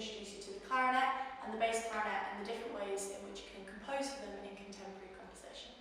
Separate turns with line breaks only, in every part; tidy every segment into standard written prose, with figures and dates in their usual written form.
introduce you to the clarinet and the bass clarinet and the different ways in which you can compose for them in contemporary composition.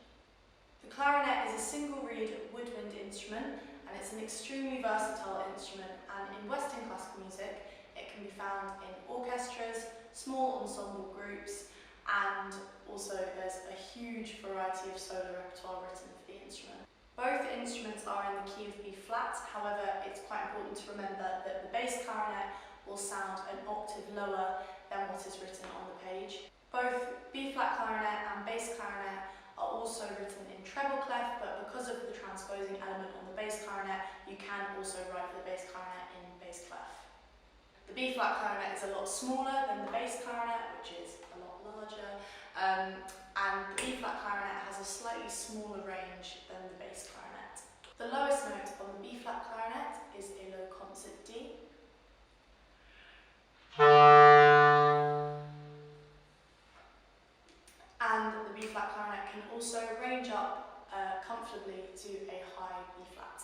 The clarinet is a single reed woodwind instrument, and it's an extremely versatile instrument, and in Western classical music it can be found in orchestras, small ensemble groups, and also there's a huge variety of solo repertoire written for the instrument. Both instruments are in the key of B flat, however it's quite important to remember that the bass clarinet will sound an octave lower than what is written on the page. Both B flat clarinet and bass clarinet are also written in treble clef, but because of the transposing element on the bass clarinet, you can also write the bass clarinet in bass clef. The B flat clarinet is a lot smaller than the bass clarinet, which is a lot larger, and the B flat clarinet has a slightly smaller range than the bass clarinet. The lowest note on the B flat clarinet is a low concert D. And the B flat clarinet can also range up comfortably to a high B flat.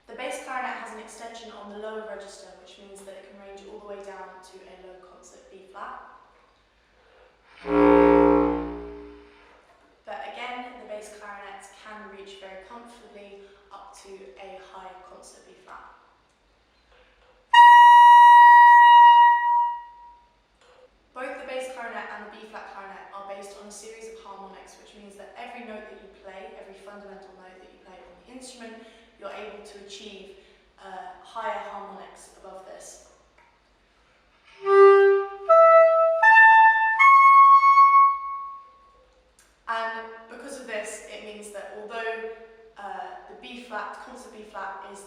The bass clarinet has an extension on the lower register, which means that it can range all the way down to a low concert B flat. But again, the bass clarinet can reach very comfortably up to a high concert B flat. Both the bass clarinet and the B flat clarinet are based on a series of harmonics, which means that every note that you play, every fundamental note that you play on the instrument, you're able to achieve higher harmonics above this. And because of this, it means that although the B flat, concert B flat, is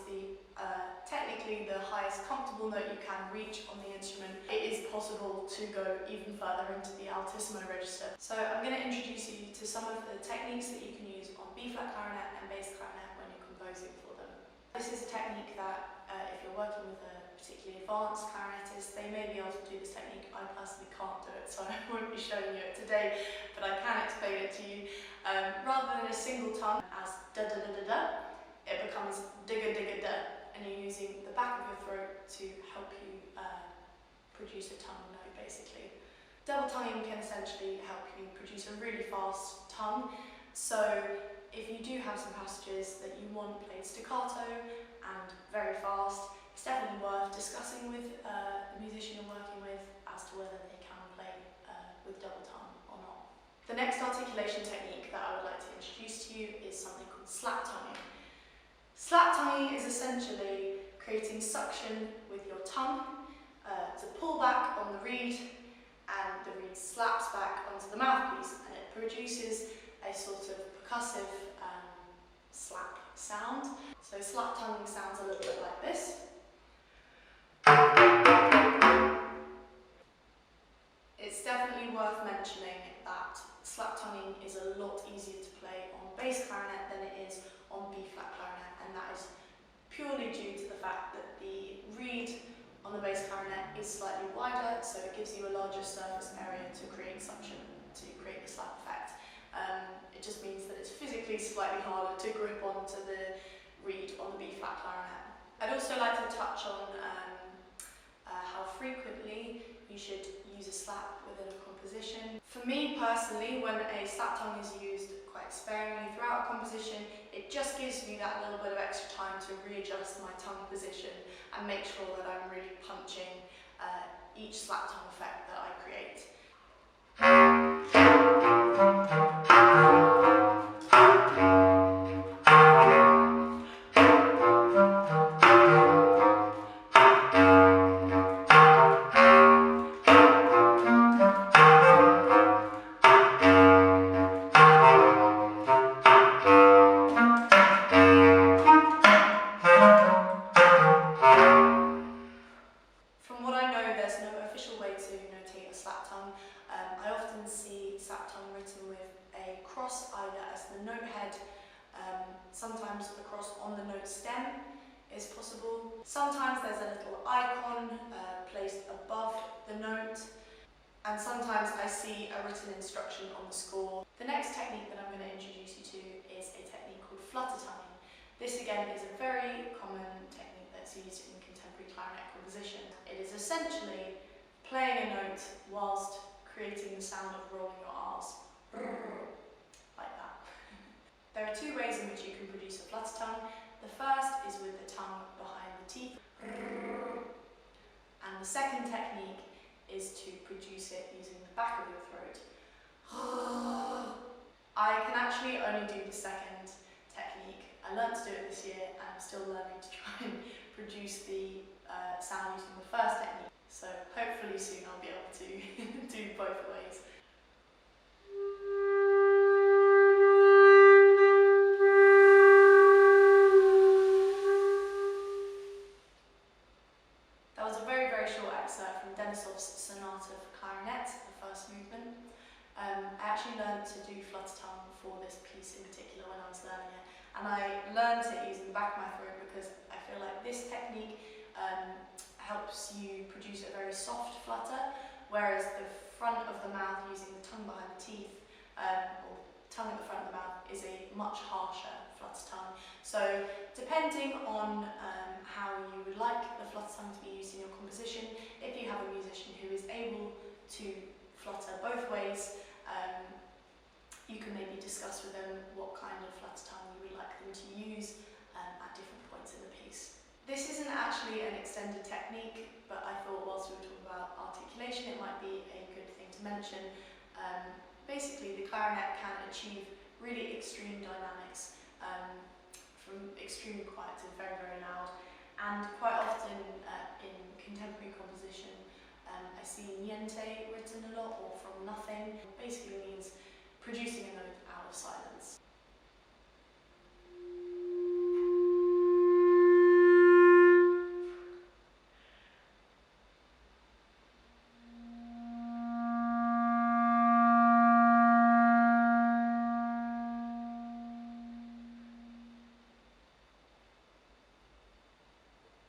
technically the highest comfortable note you can reach on the instrument, it is possible to go even further into the altissimo register. So I'm going to introduce you to some of the techniques that you can use on B flat clarinet and bass clarinet when you're composing for them. This is a technique that if you're working with a particularly advanced clarinettist, they may be able to do this technique. I personally can't do it, so I won't be showing you it today, but I can explain it to you. Rather than a single tongue as da da da da da, it becomes digga digga da, and you're using the back of your throat to help you produce a tongue note, basically. Double tonguing can essentially help you produce a really fast tongue, so if you do have some passages that you want played staccato and very fast, it's definitely worth discussing with the musician you're working with as to whether they can play with double tongue or not. The next articulation technique that I would like to introduce to you is something called slap tonguing. Slap tonguing is essentially creating suction with your tongue to pull back on the reed, and the reed slaps back onto the mouthpiece, and it produces a sort of percussive slap sound. So slap tonguing sounds a little bit like this. It's definitely worth mentioning that slap tonguing is a lot easier to play on bass clarinet than it is on B flat clarinet, and that is purely due to the fact that the reed on the bass clarinet is slightly wider, so it gives you a larger surface area to create suction, to create the slap effect. It just means that it's physically slightly harder to grip onto the reed on the B flat clarinet. I'd also like to touch on how frequently you should use a slap within a composition. For me personally, when a slap tongue is used quite sparingly throughout a composition, it just gives me that little bit of extra time to readjust my tongue position and make sure that I'm really punching each slap tongue effect that I create. Sometimes the cross on the note stem is possible. Sometimes there's a little icon placed above the note, and sometimes I see a written instruction on the score. The next technique that I'm going to introduce you to is a technique called flutter tonguing. This again is a very common technique that's used in contemporary clarinet composition. It is essentially playing a note whilst creating the sound of rolling your R's, like that. There are two ways in which you can produce a flutter tongue. The first is with the tongue behind the teeth, and the second technique is to produce it using the back of your throat. I can actually only do the second technique. I learned to do it this year and I'm still learning to try and produce the sound using the first technique. So hopefully soon I'll be able to do both ways. That was a very, very short excerpt from Denisov's Sonata for Clarinet, the first movement. I actually learned to do flutter tongue for this piece in particular when I was learning it, and I learned it using the back of my throat because I feel like this technique helps you produce a very soft flutter, whereas the front of the mouth using the tongue behind the teeth, or tongue at the front of the mouth, is a much harsher flutter tongue. So depending on how you would like the flutter tongue to be used in your composition, if you have a musician who is able to flutter both ways, you can maybe discuss with them what kind of flutter tongue you would like them to use at different points in the piece. This isn't actually an extended technique, but I thought whilst we were talking about articulation, it might be a good thing to mention. Basically, the clarinet can achieve really extreme dynamics, from extremely quiet to very, very loud. And quite often in contemporary composition, I see niente written a lot, or from nothing. It basically means producing a note out of silence.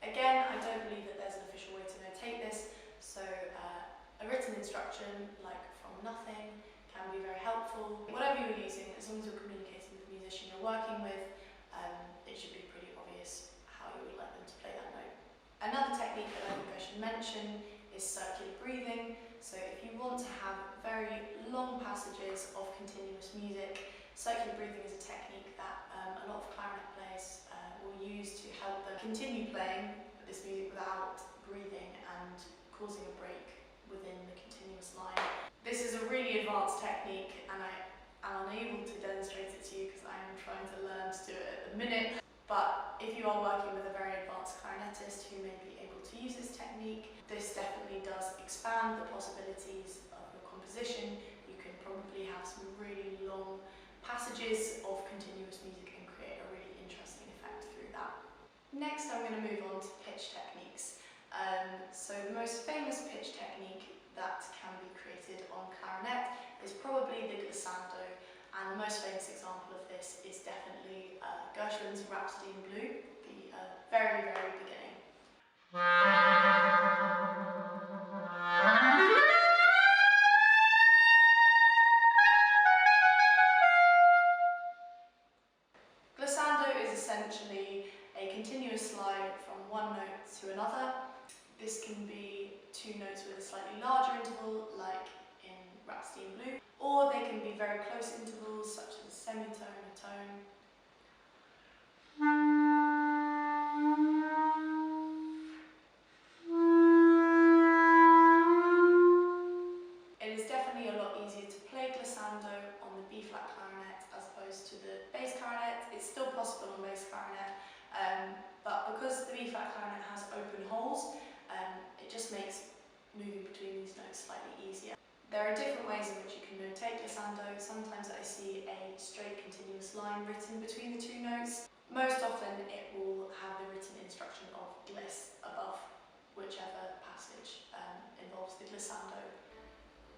Again, I don't believe that there's an official way to notate this, so a written instruction, like from nothing, can be very helpful. Whatever you're using, as long as you're communicating with the musician you're working with, it should be pretty obvious how you would like them to play that note. Another technique that I think I should mention is circular breathing. So if you want to have very long passages of continuous music, circular breathing is a technique that a lot of clarinet players will use to help them continue playing this music without breathing and causing a break within the continuous line. This is a really advanced technique and I am unable to demonstrate it to you because I am trying to learn to do it at the minute. But if you are working with a very advanced clarinetist who may be able to use this technique, this definitely does expand the possibilities of your composition. You can probably have some really long passages of continuous music and create a really interesting effect through that. Next, I'm going to move on to pitch techniques. So the most famous pitch technique that can be created on clarinet is probably the glissando, and the most famous example of this is definitely Gershwin's Rhapsody in Blue, the very, very beginning. Glissando is essentially a continuous slide from one note to another. This can be two notes with a slightly larger interval, like in Rhapsody in Blue, or they can be very close intervals, such as a semitone, a tone. It is definitely a lot easier to play glissando on the B-flat clarinet as opposed to the bass clarinet. It's still possible on bass clarinet, but because the B-flat clarinet has open holes, it just makes moving between these notes slightly easier. There are different ways in which you can notate glissando. Sometimes I see a straight continuous line written between the two notes. Most often it will have the written instruction of gliss above whichever passage involves the glissando.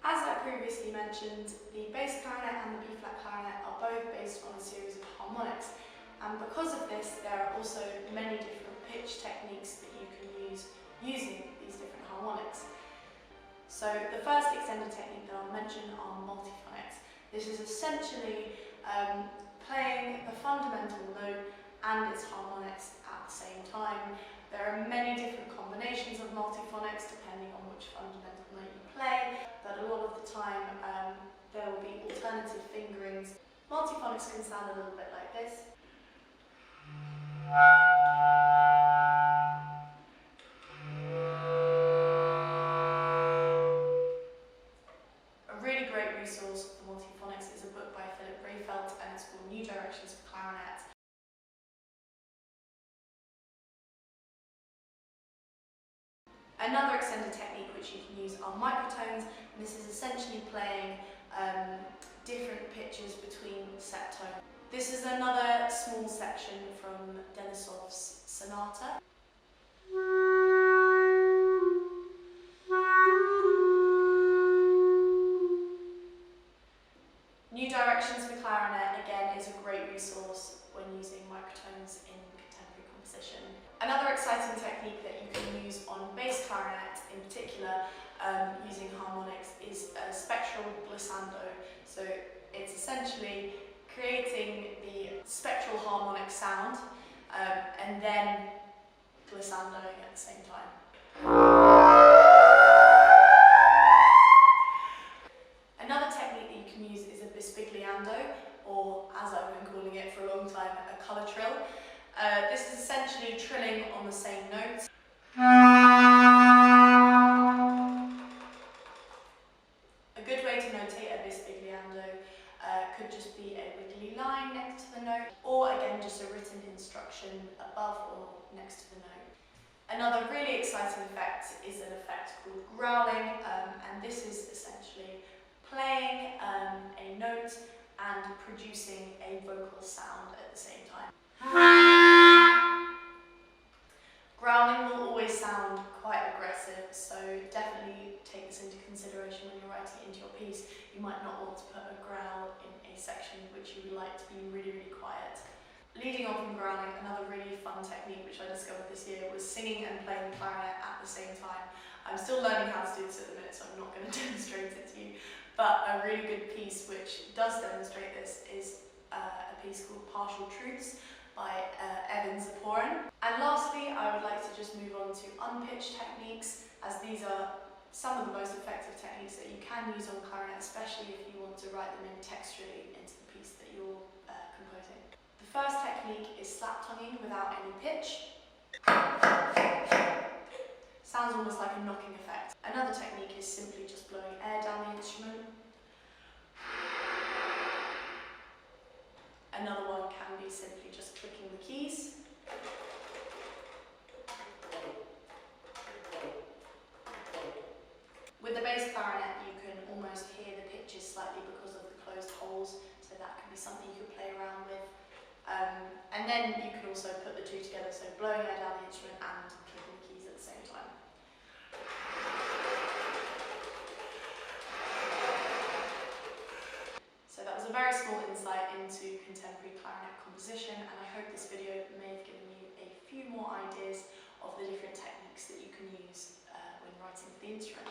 As I previously mentioned, the bass clarinet and the B-flat clarinet are both based on a series of harmonics, and because of this there are also many different pitch techniques that you can use using these different harmonics. So the first extended technique that I'll mention are multiphonics. This is essentially playing the fundamental note and its harmonics at the same time. There are many different combinations of multiphonics depending on which fundamental note you play, but a lot of the time there will be alternative fingerings. Multiphonics can sound a little bit like this. A really great resource for multiphonics is a book by Rehfeldt, and it's called New Directions for Clarinet. Another extended technique which you can use are microtones, and this is essentially playing different pitches between septones. This is another small section from Denisov's Sonata. New Directions for Clarinet, again, is a great resource when using microtones in contemporary composition. Another exciting technique that you can use on bass clarinet, in particular, using harmonics, is Spectral Glissando. So it's essentially creating the spectral harmonic sound and then glissandoing at the same time. Another technique that you can use is a Bisbigliando, or as I've been calling it for a long time, a colour trill. This is essentially trilling on the same notes. A good way to notate a Bisbigliando could just be a wiggly line next to the note, or again just a written instruction above or next to the note. Another really exciting effect is an effect called growling, and this is essentially playing a note and producing a vocal sound at the same time. Growling will always sound quite aggressive, so definitely take this into consideration when you're writing it into your piece. You might not want to put a growl in a section which you would like to be really, really quiet. Leading on from growling, another really fun technique which I discovered this year was singing and playing the clarinet at the same time. I'm still learning how to do this at the minute, so I'm not going to demonstrate it to you, but a really good piece which does demonstrate this is a piece called Partial Truths by Ziporyn. And lastly, I would like to just move on to unpitched techniques, as these are some of the most effective techniques that you can use on clarinet, especially if you want to write them in texturally into the piece that you're composing. The first technique is slap tonguing without any pitch. Sounds almost like a knocking effect. Another technique is simply just blowing air down the instrument. Another one can be simply just clicking the keys. With the bass clarinet, you can almost hear the pitches slightly because of the closed holes, so that could be something you could play around with. And then you can also put the two together, so blowing air down the instrument and clicking the keys at the same time. So that was a very small insight into contemporary clarinet composition, and I hope this video may have given you a few more ideas of the different techniques that you can use when writing for the instrument.